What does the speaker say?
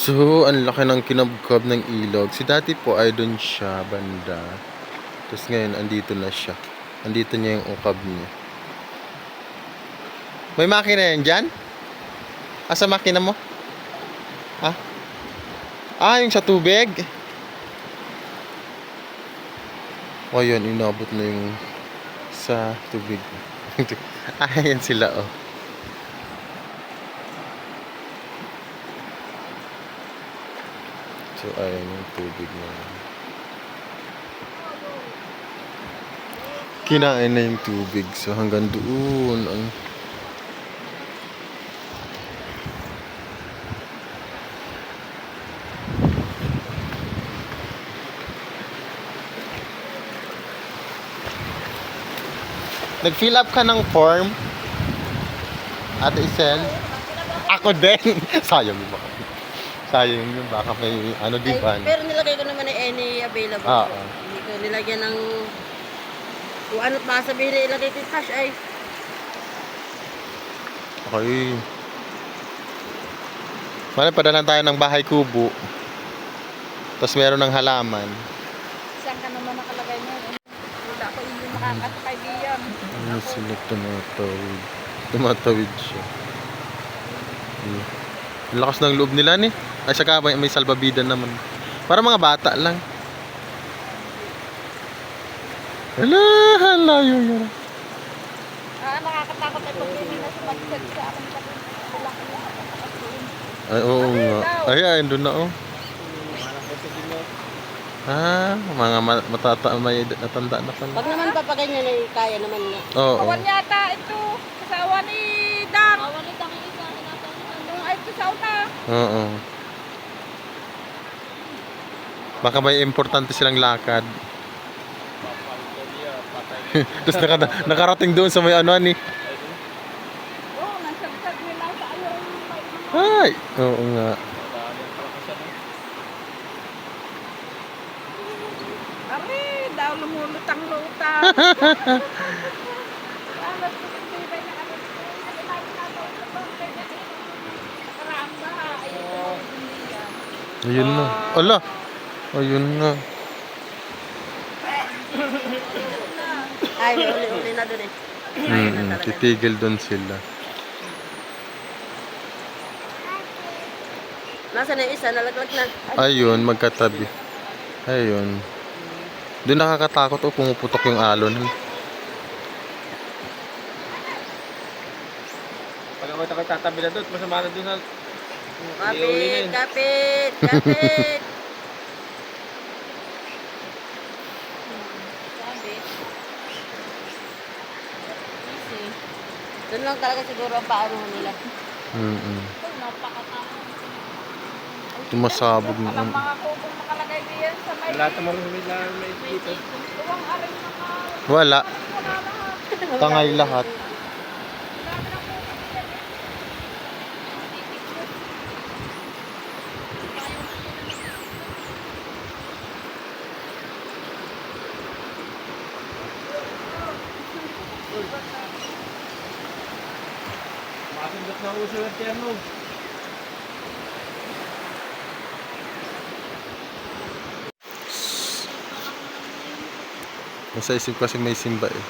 So, ang laki ng kinabkab ng ilog. Si dati po ay doon siya, banda. Tapos ngayon, andito na siya. Andito niya yung ukab niya. May makina yan dyan? Asa makina mo? Ha? Ah, yung sa tubig? O, yun, inabot na yung sa tubig. Ayan sila, oh. So, ayan yung tubig na. Kinain na yung tubig. So, hanggang doon. Ang nag-fill up ka ng form? Ate Isel? Ako din. Sayang yun baka. Sayang yun baka may ano di ba? Pero nilagay ko naman ay any available. Oo. Hindi ko nilagyan ng kung ano't masabihin na ilagay ko yung cash ay. Okay. Mali, padalan tayo ng bahay kubo. Tapos meron ng halaman. Saan ka naman nakalagay mo? Wala ko yung makakakaibigan. Ano sila tumatawid? Tumatawid siya. Ang lakas ng loob nila ni. Ay saka may salbabida naman. Para mga bata lang. Hala, yun. Nakakatakot ay pag hindi na sumagsak sa akin kasi wala ko lang nakakasuin. Ay, oo nga. Ay, ayun doon na, oh. Ah, mga may natanda na pala. Pag naman papaganyan ay kaya naman nga. Oo. Awan yata ito. Kasawa ni Dang. Awan ni Dang isa. Nung ay ito sa una. Oo. Baka may importante silang lakad. Tapos nakarating doon sa may ano ni. Oo, nagsabsab nila sa ano. Ay, oo nga. Ari, daw lumulutang-lutang. Alas ko hindi ba niya alas ko. Kasi lagi na daw sa bangkay niya. Nakaraang baha. Ayun, hindi yan. Ayun na. Ala. Ayun na. Ay, uli-uli na dun eh. Titigil doon sila. Nasaan na yung isa? Nalaglag na. Ayun, magkatabi. Ayun. Doon nakakatakot, oh, pumuputok yung alon. Pag ako tatabi na doon, masama na doon na. Kapit. Doon lang talaga siguro ang paano nila. Tumasabog na. Alam mga kubong nakalagay diyan sa may... Lahat naman may dito. Tuwang aring mga... Wala. Tangay lahat. Makasindot na uso ng tiyano. Nasa isip kasi may simba eh.